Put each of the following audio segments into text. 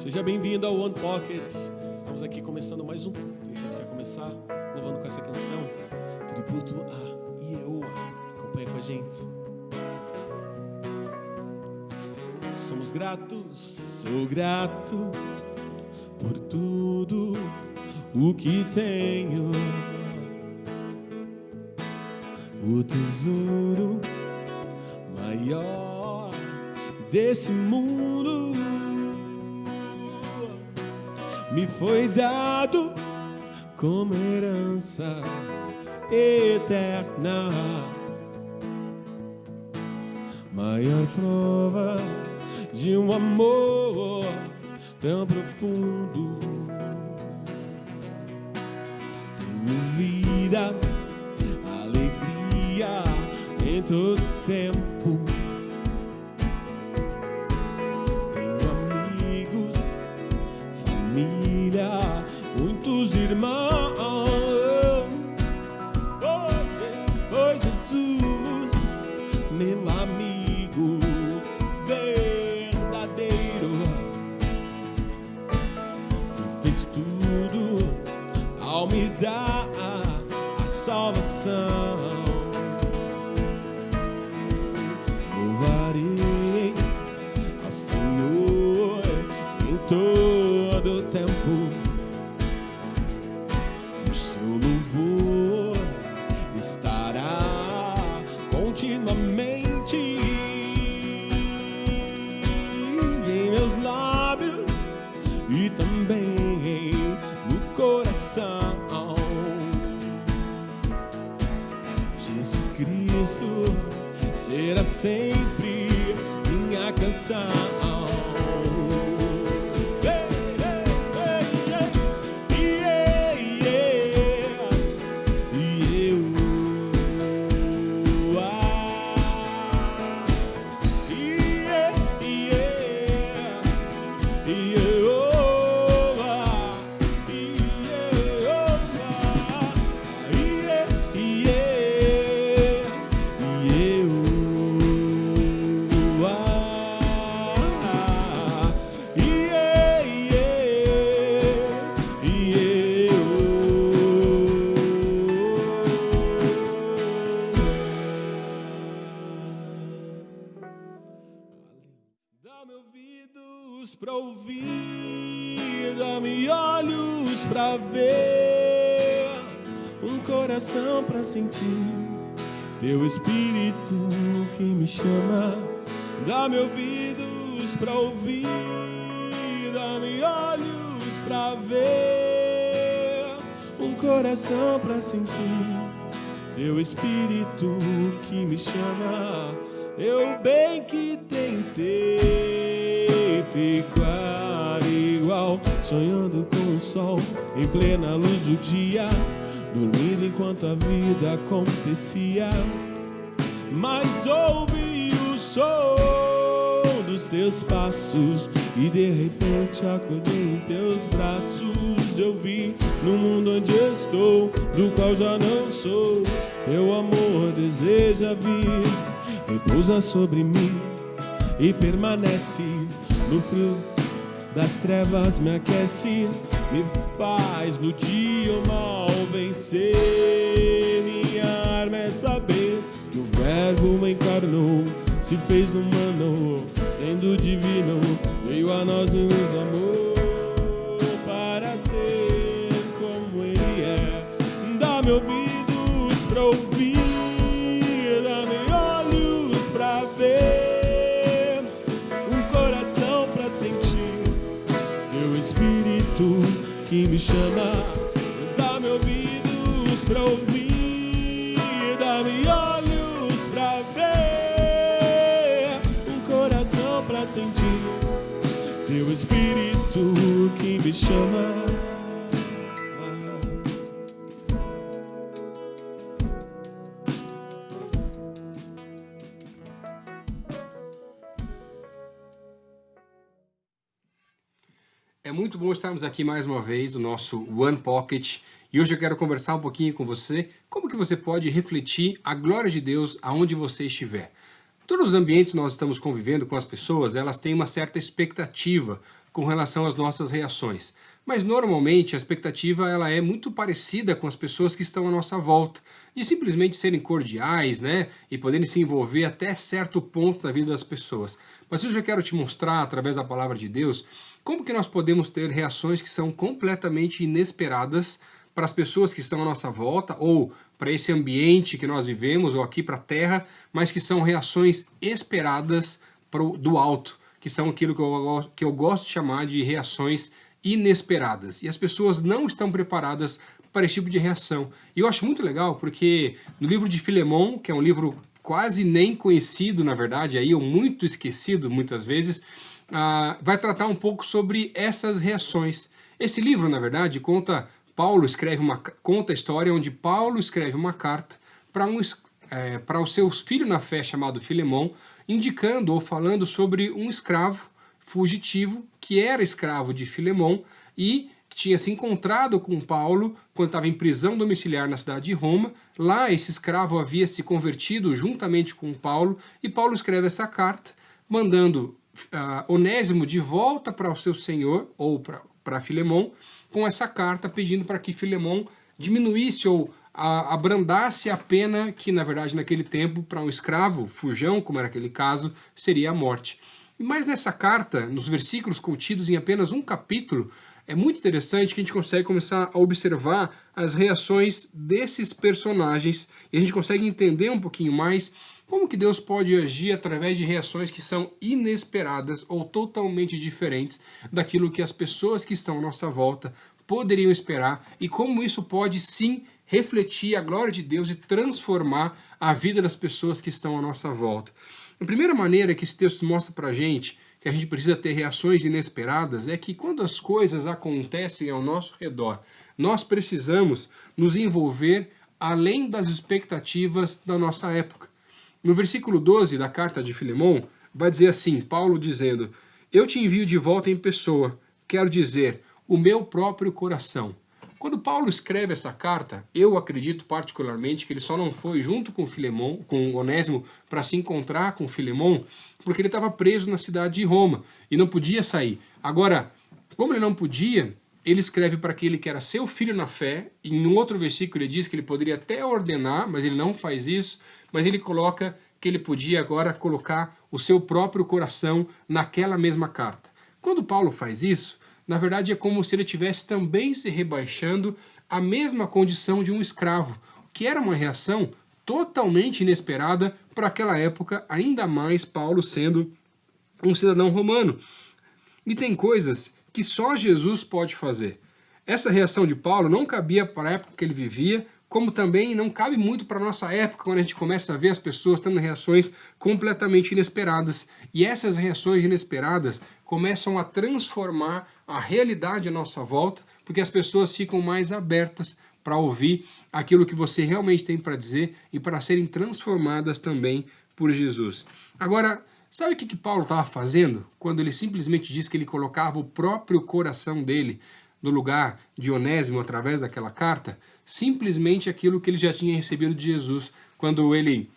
Seja bem-vindo ao One Pocket. Estamos aqui começando mais um culto. E a gente quer começar louvando com essa canção, tributo a Ieoa. Acompanha com a gente. Somos gratos, sou grato por tudo o que tenho. O tesouro maior desse mundo me foi dado como herança eterna. Maior prova de um amor tão profundo. Tenho vida, alegria em todo tempo. Tenho amigos, família, muitos irmãos. Oh, Jesus, meu amigo verdadeiro, que fez tudo ao me dar a salvação. Louvarei ao Senhor em todo tempo. O seu louvor estará continuamente em meus lábios e também no coração. Jesus Cristo será sempre minha canção. Dá-me ouvidos pra ouvir, dá-me olhos pra ver, um coração pra sentir teu Espírito que me chama. Dá-me ouvidos pra ouvir, dá-me olhos pra ver, um coração pra sentir teu Espírito que me chama. Eu bem que tentei ficar igual, sonhando com o sol em plena luz do dia, dormindo enquanto a vida acontecia. Mas ouvi o som dos teus passos e de repente acordei em teus braços. Eu vi no mundo onde estou, do qual já não sou, teu amor deseja vir. Repousa sobre mim e permanece no frio das trevas, me aquece, me faz no dia o mal vencer. Minha arma é saber que o Verbo encarnou, se fez humano, sendo divino, veio a nós e nos amou para ser como Ele é. Dá-me ouvidos pra ouvir, dá-me olhos pra ver, um coração pra sentir teu Espírito que me chama. Dá-me ouvidos pra ouvir, dá-me olhos pra ver, um coração pra sentir teu Espírito que me chama. É muito bom estarmos aqui mais uma vez no nosso One Pocket, e hoje eu quero conversar um pouquinho com você como que você pode refletir a glória de Deus aonde você estiver. Todos os ambientes que nós estamos convivendo com as pessoas, elas têm uma certa expectativa com relação às nossas reações. Mas normalmente a expectativa ela é muito parecida com as pessoas que estão à nossa volta, de simplesmente serem cordiais, né, e poderem se envolver até certo ponto na vida das pessoas. Mas hoje eu quero te mostrar, através da palavra de Deus, como que nós podemos ter reações que são completamente inesperadas para as pessoas que estão à nossa volta, ou para esse ambiente que nós vivemos, ou aqui para a Terra, mas que são reações esperadas do alto, que são aquilo que eu gosto de chamar de reações inesperadas. E as pessoas não estão preparadas para esse tipo de reação. E eu acho muito legal porque no livro de Filemão, que é um livro quase nem conhecido, na verdade, aí, ou muito esquecido muitas vezes, vai tratar um pouco sobre essas reações. Esse livro, na verdade, conta a história onde Paulo escreve uma carta para o seu filho na fé chamado Filemão, indicando ou falando sobre um escravo fugitivo que era escravo de Filemão e que tinha se encontrado com Paulo quando estava em prisão domiciliar na cidade de Roma. Lá esse escravo havia se convertido juntamente com Paulo e Paulo escreve essa carta mandando Onésimo de volta para o seu senhor, ou para Filemão, com essa carta pedindo para que Filemão diminuísse ou abrandasse a pena que, na verdade, naquele tempo, para um escravo, fujão, como era aquele caso, seria a morte. Mas nessa carta, nos versículos contidos em apenas um capítulo, é muito interessante que a gente consegue começar a observar as reações desses personagens e a gente consegue entender um pouquinho mais como que Deus pode agir através de reações que são inesperadas ou totalmente diferentes daquilo que as pessoas que estão à nossa volta poderiam esperar e como isso pode sim refletir a glória de Deus e transformar a vida das pessoas que estão à nossa volta. A primeira maneira que esse texto mostra pra gente que a gente precisa ter reações inesperadas é que quando as coisas acontecem ao nosso redor, nós precisamos nos envolver além das expectativas da nossa época. No versículo 12 da carta de Filemão, vai dizer assim, Paulo dizendo, eu te envio de volta em pessoa, quero dizer, o meu próprio coração. Quando Paulo escreve essa carta, eu acredito particularmente que ele só não foi junto com Filemão, com Onésimo, para se encontrar com Filemão, porque ele estava preso na cidade de Roma e não podia sair. Agora, como ele não podia, ele escreve para aquele que era seu filho na fé, e em um outro versículo ele diz que ele poderia até ordenar, mas ele não faz isso, mas ele coloca que ele podia agora colocar o seu próprio coração naquela mesma carta. Quando Paulo faz isso, na verdade é como se ele estivesse também se rebaixando à mesma condição de um escravo, que era uma reação totalmente inesperada para aquela época, ainda mais Paulo sendo um cidadão romano. E tem coisas que só Jesus pode fazer. Essa reação de Paulo não cabia para a época que ele vivia, como também não cabe muito para a nossa época, quando a gente começa a ver as pessoas tendo reações completamente inesperadas. E essas reações inesperadas começam a transformar a realidade à nossa volta, porque as pessoas ficam mais abertas para ouvir aquilo que você realmente tem para dizer e para serem transformadas também por Jesus. Agora, sabe o que Paulo estava fazendo quando ele simplesmente diz que ele colocava o próprio coração dele no lugar de Onésimo através daquela carta? Simplesmente aquilo que ele já tinha recebido de Jesus quando ele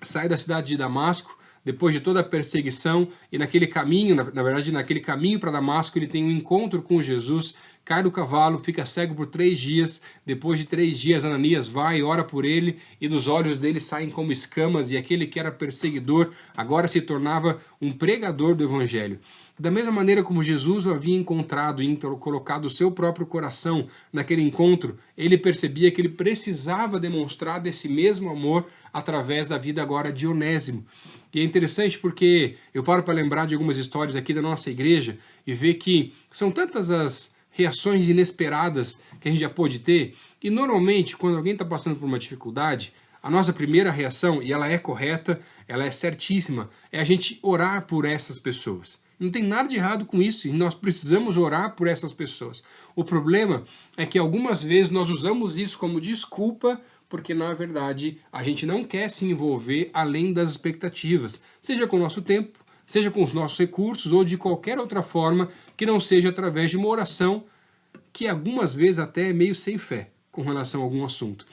sai da cidade de Damasco, depois de toda a perseguição, e naquele caminho, na verdade naquele caminho para Damasco, ele tem um encontro com Jesus, cai do cavalo, fica cego por 3 dias, depois de 3 dias Ananias vai e ora por ele, e dos olhos dele saem como escamas, e aquele que era perseguidor agora se tornava um pregador do evangelho. Da mesma maneira como Jesus o havia encontrado e colocado o seu próprio coração naquele encontro, ele percebia que ele precisava demonstrar desse mesmo amor através da vida agora de Onésimo. E é interessante porque eu paro para lembrar de algumas histórias aqui da nossa igreja e ver que são tantas as reações inesperadas que a gente já pôde ter, e normalmente quando alguém está passando por uma dificuldade, a nossa primeira reação, e ela é correta, ela é certíssima, é a gente orar por essas pessoas. Não tem nada de errado com isso, e nós precisamos orar por essas pessoas. O problema é que algumas vezes nós usamos isso como desculpa, porque na verdade a gente não quer se envolver além das expectativas, seja com o nosso tempo, seja com os nossos recursos, ou de qualquer outra forma que não seja através de uma oração, que algumas vezes até é meio sem fé com relação a algum assunto.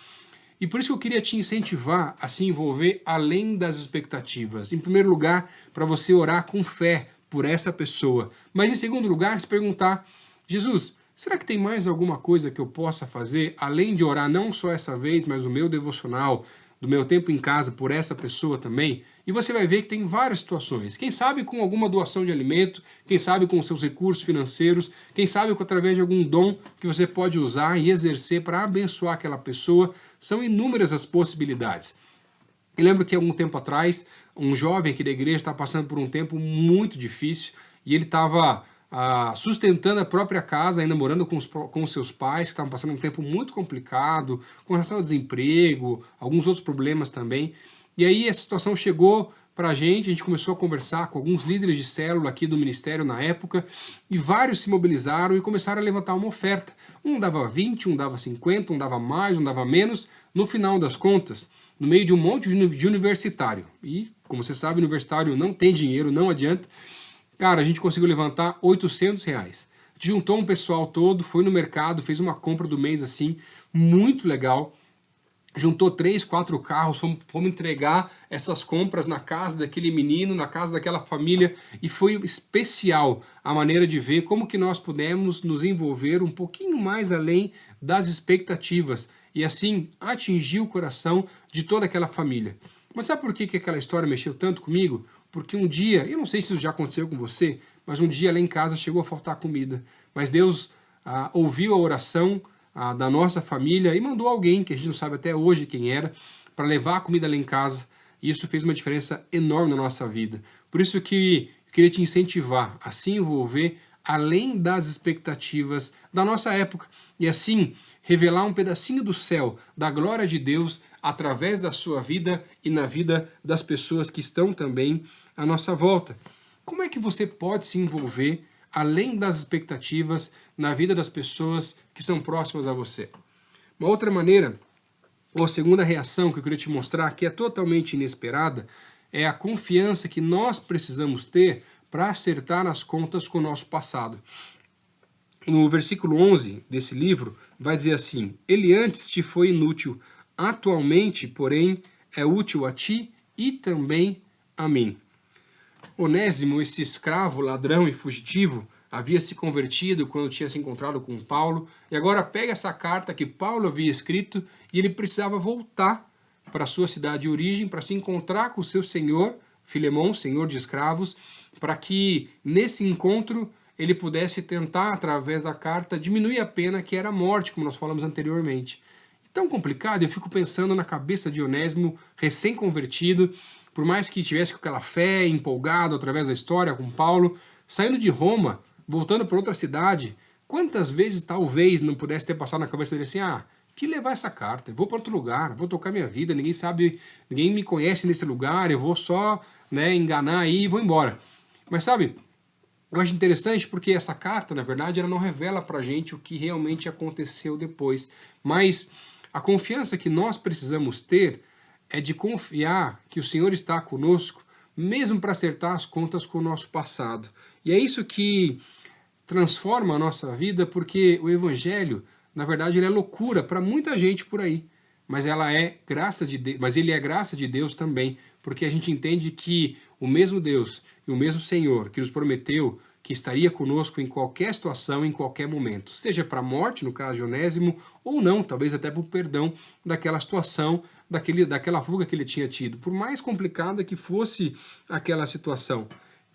E por isso que eu queria te incentivar a se envolver além das expectativas. Em primeiro lugar, para você orar com fé por essa pessoa. Mas em segundo lugar, se perguntar, Jesus, será que tem mais alguma coisa que eu possa fazer, além de orar não só essa vez, mas o meu devocional, do meu tempo em casa por essa pessoa também? E você vai ver que tem várias situações. Quem sabe com alguma doação de alimento, quem sabe com seus recursos financeiros, quem sabe através de algum dom que você pode usar e exercer para abençoar aquela pessoa. São inúmeras as possibilidades. Eu lembro que algum tempo atrás, um jovem aqui da igreja estava passando por um tempo muito difícil e ele estava sustentando a própria casa, ainda morando com os seus pais, que estavam passando um tempo muito complicado, com relação ao desemprego, alguns outros problemas também. E aí a situação chegou para a gente começou a conversar com alguns líderes de célula aqui do ministério na época, e vários se mobilizaram e começaram a levantar uma oferta. Um dava 20, um dava 50, um dava mais, um dava menos. No final das contas, no meio de um monte de universitário, e como você sabe, universitário não tem dinheiro, não adianta, cara, a gente conseguiu levantar R$800. A gente juntou um pessoal todo, foi no mercado, fez uma compra do mês assim, muito legal. Juntou 3, 4 carros, fomos entregar essas compras na casa daquele menino, na casa daquela família, e foi especial a maneira de ver como que nós pudemos nos envolver um pouquinho mais além das expectativas, e assim atingir o coração de toda aquela família. Mas sabe por que aquela história mexeu tanto comigo? Porque um dia, eu não sei se isso já aconteceu com você, mas um dia lá em casa chegou a faltar comida, mas Deus ouviu a oração da nossa família e mandou alguém, que a gente não sabe até hoje quem era, para levar a comida lá em casa, e isso fez uma diferença enorme na nossa vida. Por isso que eu queria te incentivar a se envolver além das expectativas da nossa época, e assim revelar um pedacinho do céu, da glória de Deus, através da sua vida e na vida das pessoas que estão também à nossa volta. Como é que você pode se envolver além das expectativas na vida das pessoas que são próximas a você? Uma outra maneira, ou a segunda reação que eu queria te mostrar, que é totalmente inesperada, é a confiança que nós precisamos ter para acertar as contas com o nosso passado. No versículo 11 desse livro, vai dizer assim: ele antes te foi inútil, atualmente, porém, é útil a ti e também a mim. Onésimo, esse escravo, ladrão e fugitivo, havia se convertido quando tinha se encontrado com Paulo, e agora pega essa carta que Paulo havia escrito e ele precisava voltar para a sua cidade de origem para se encontrar com o seu senhor, Filemão, senhor de escravos, para que nesse encontro ele pudesse tentar, através da carta, diminuir a pena que era a morte, como nós falamos anteriormente. Tão complicado, eu fico pensando na cabeça de Onésimo, recém-convertido, por mais que tivesse com aquela fé, empolgado através da história com Paulo, saindo de Roma, voltando para outra cidade, quantas vezes talvez não pudesse ter passado na cabeça dele assim, que levar essa carta, eu vou para outro lugar, vou tocar minha vida, ninguém sabe, ninguém me conhece nesse lugar, eu vou só enganar aí e vou embora. Mas sabe, eu acho interessante porque essa carta, na verdade, ela não revela para a gente o que realmente aconteceu depois, mas a confiança que nós precisamos ter é de confiar que o Senhor está conosco, mesmo para acertar as contas com o nosso passado. E é isso que transforma a nossa vida, porque o Evangelho, na verdade, ele é loucura para muita gente por aí, mas ele é graça de Deus também, porque a gente entende que o mesmo Deus e o mesmo Senhor que nos prometeu que estaria conosco em qualquer situação, em qualquer momento, seja para a morte, no caso de Onésimo, ou não, talvez até para o perdão daquela situação, daquela fuga que ele tinha tido, por mais complicada que fosse aquela situação.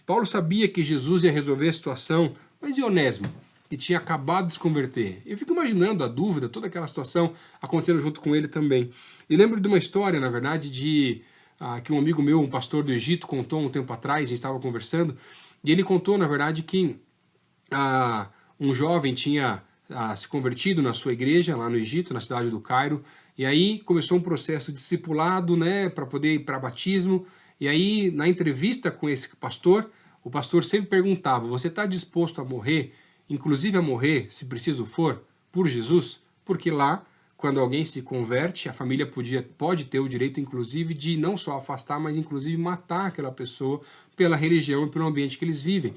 Paulo sabia que Jesus ia resolver a situação, mas e Onésimo, que tinha acabado de se converter? Eu fico imaginando a dúvida, toda aquela situação acontecendo junto com ele também. E lembro de uma história, na verdade, que um amigo meu, um pastor do Egito, contou um tempo atrás, a gente estava conversando, e ele contou, na verdade, que um jovem tinha se convertido na sua igreja, lá no Egito, na cidade do Cairo, e aí começou um processo de discipulado, para poder ir para batismo, e aí, na entrevista com esse pastor, o pastor sempre perguntava, você está disposto a morrer, inclusive a morrer, se preciso for, por Jesus? Porque lá, quando alguém se converte, a família pode ter o direito, inclusive, de não só afastar, mas inclusive matar aquela pessoa pela religião e pelo ambiente que eles vivem.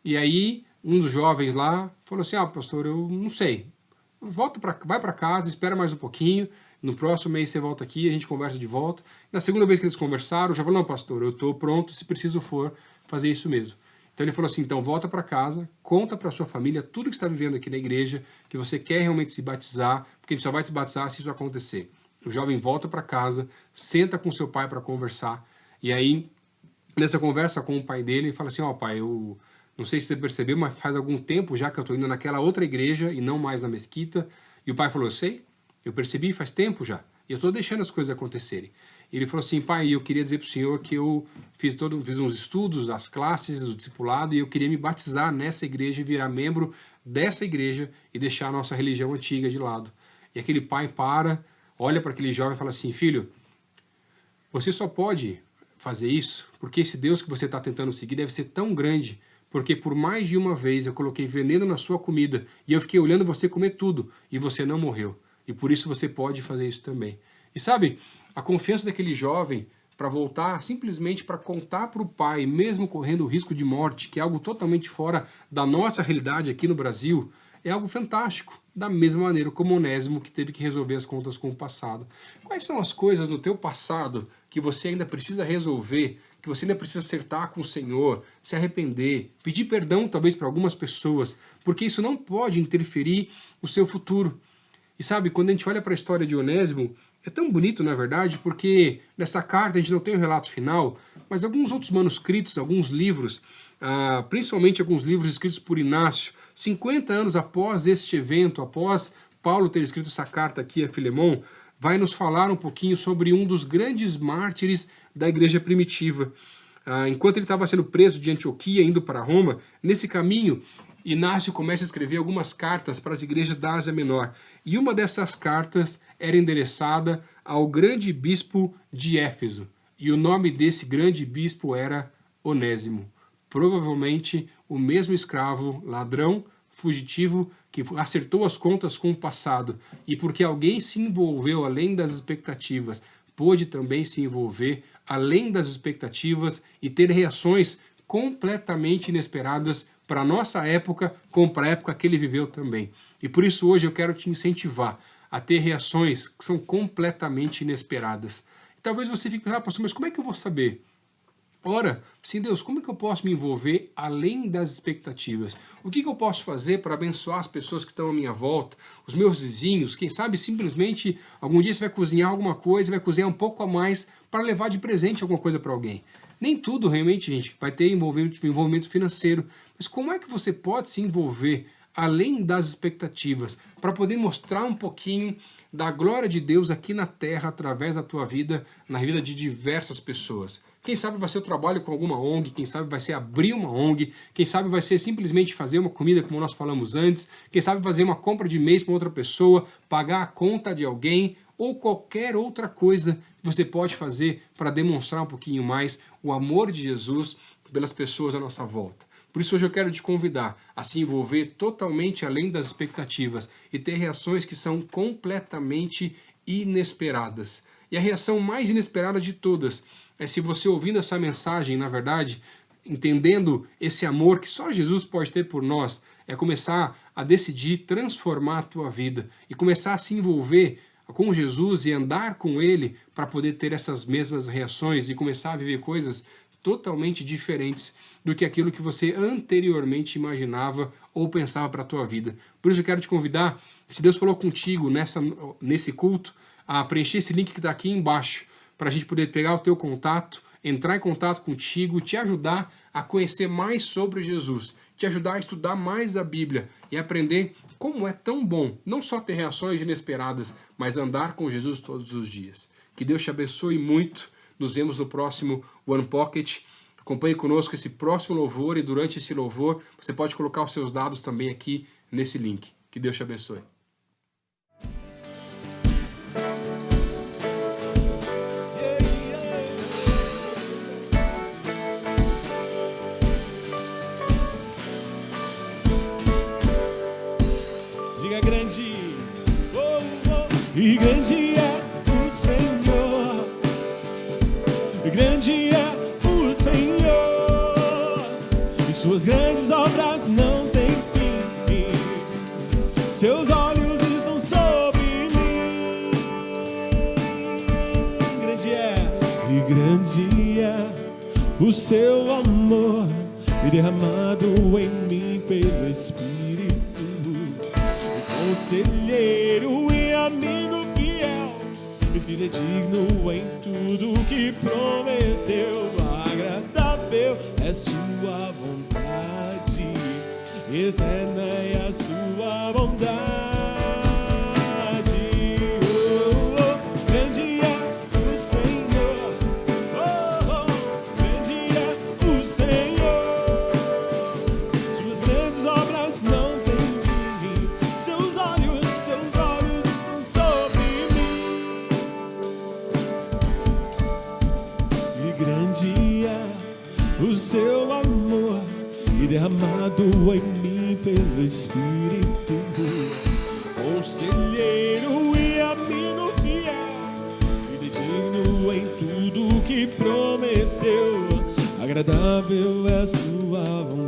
E aí, um dos jovens lá falou assim, pastor, eu não sei, vai para casa, espera mais um pouquinho, no próximo mês você volta aqui, a gente conversa de volta. Na segunda vez que eles conversaram, já falou, não, pastor, eu estou pronto, se preciso for, fazer isso mesmo. Então ele falou assim, então volta para casa, conta para sua família tudo que está vivendo aqui na igreja, que você quer realmente se batizar, porque a gente só vai te batizar se isso acontecer. O jovem volta para casa, senta com seu pai para conversar, e aí, nessa conversa com o pai dele, ele fala assim, ó pai, eu não sei se você percebeu, mas faz algum tempo já que eu estou indo naquela outra igreja e não mais na mesquita. E o pai falou, eu sei, eu percebi faz tempo já, e eu estou deixando as coisas acontecerem. Ele falou assim, pai, eu queria dizer para o senhor que eu fiz uns estudos, as classes, o discipulado, e eu queria me batizar nessa igreja e virar membro dessa igreja e deixar a nossa religião antiga de lado. E aquele pai olha para aquele jovem e fala assim, filho, você só pode fazer isso porque esse Deus que você está tentando seguir deve ser tão grande, porque por mais de uma vez eu coloquei veneno na sua comida e eu fiquei olhando você comer tudo e você não morreu. E por isso você pode fazer isso também. E sabe, a confiança daquele jovem para voltar simplesmente para contar para o pai, mesmo correndo o risco de morte, que é algo totalmente fora da nossa realidade aqui no Brasil, é algo fantástico. Da mesma maneira como Onésimo, que teve que resolver as contas com o passado. Quais são as coisas no teu passado que você ainda precisa resolver, que você ainda precisa acertar com o Senhor, se arrepender, pedir perdão talvez para algumas pessoas, porque isso não pode interferir no seu futuro. E sabe, quando a gente olha para a história de Onésimo, é tão bonito, na verdade, porque nessa carta a gente não tem o relato final, mas alguns outros manuscritos, alguns livros, principalmente alguns livros escritos por Inácio, 50 anos após este evento, após Paulo ter escrito essa carta aqui a Filemão, vai nos falar um pouquinho sobre um dos grandes mártires da igreja primitiva. Enquanto ele estava sendo preso de Antioquia, indo para Roma, nesse caminho, Inácio começa a escrever algumas cartas para as igrejas da Ásia Menor. E uma dessas cartas era endereçada ao grande bispo de Éfeso. E o nome desse grande bispo era Onésimo. Provavelmente o mesmo escravo, ladrão, fugitivo, que acertou as contas com o passado. E porque alguém se envolveu além das expectativas, pôde também se envolver além das expectativas e ter reações completamente inesperadas para a nossa época, como para a época que ele viveu também. E por isso hoje eu quero te incentivar a ter reações que são completamente inesperadas. E talvez você fique pensando, pastor, mas como é que eu vou saber? Ora, sim, Deus, como é que eu posso me envolver além das expectativas? O que eu posso fazer para abençoar as pessoas que estão à minha volta, os meus vizinhos? Quem sabe simplesmente algum dia você vai cozinhar alguma coisa, vai cozinhar um pouco a mais para levar de presente alguma coisa para alguém. Nem tudo realmente, gente, vai ter envolvimento financeiro. Mas como é que você pode se envolver além das expectativas para poder mostrar um pouquinho da glória de Deus aqui na terra através da tua vida, na vida de diversas pessoas? Quem sabe vai ser o trabalho com alguma ONG, quem sabe vai ser abrir uma ONG, quem sabe vai ser simplesmente fazer uma comida como nós falamos antes, quem sabe fazer uma compra de mês para outra pessoa, pagar a conta de alguém ou qualquer outra coisa que você pode fazer para demonstrar um pouquinho mais o amor de Jesus pelas pessoas à nossa volta. Por isso hoje eu quero te convidar a se envolver totalmente além das expectativas e ter reações que são completamente inesperadas. E a reação mais inesperada de todas é se você ouvindo essa mensagem, na verdade, entendendo esse amor que só Jesus pode ter por nós, é começar a decidir transformar a tua vida e começar a se envolver com Jesus e andar com Ele para poder ter essas mesmas reações e começar a viver coisas totalmente diferentes do que aquilo que você anteriormente imaginava ou pensava para a tua vida. Por isso eu quero te convidar, se Deus falou contigo nesse culto, a preencher esse link que está aqui embaixo, para a gente poder pegar o teu contato, entrar em contato contigo, te ajudar a conhecer mais sobre Jesus, te ajudar a estudar mais a Bíblia e aprender como é tão bom, não só ter reações inesperadas, mas andar com Jesus todos os dias. Que Deus te abençoe muito. Nos vemos no próximo One Pocket. Acompanhe conosco esse próximo louvor e durante esse louvor você pode colocar os seus dados também aqui nesse link. Que Deus te abençoe. Diga grande, oh, oh. E grande é o Senhor, e grande é o Senhor, e suas grandes obras não têm fim, seus olhos estão sobre mim. o seu amor e derramado em mim pelo Espírito. Conselheiro e amigo fiel, e fidedigno em tudo que prometeu. Agradável é sua vontade, eterna é a sua bondade. Grande é o Senhor, grande é o Senhor. Suas grandes obras não têm fim, seus olhos estão sobre mim. E grande é o seu amor, e derramado em mim pelo Espírito. Conselheiro e amigo fiel, fidedigno em tudo que prometeu. Agradável é a sua vontade,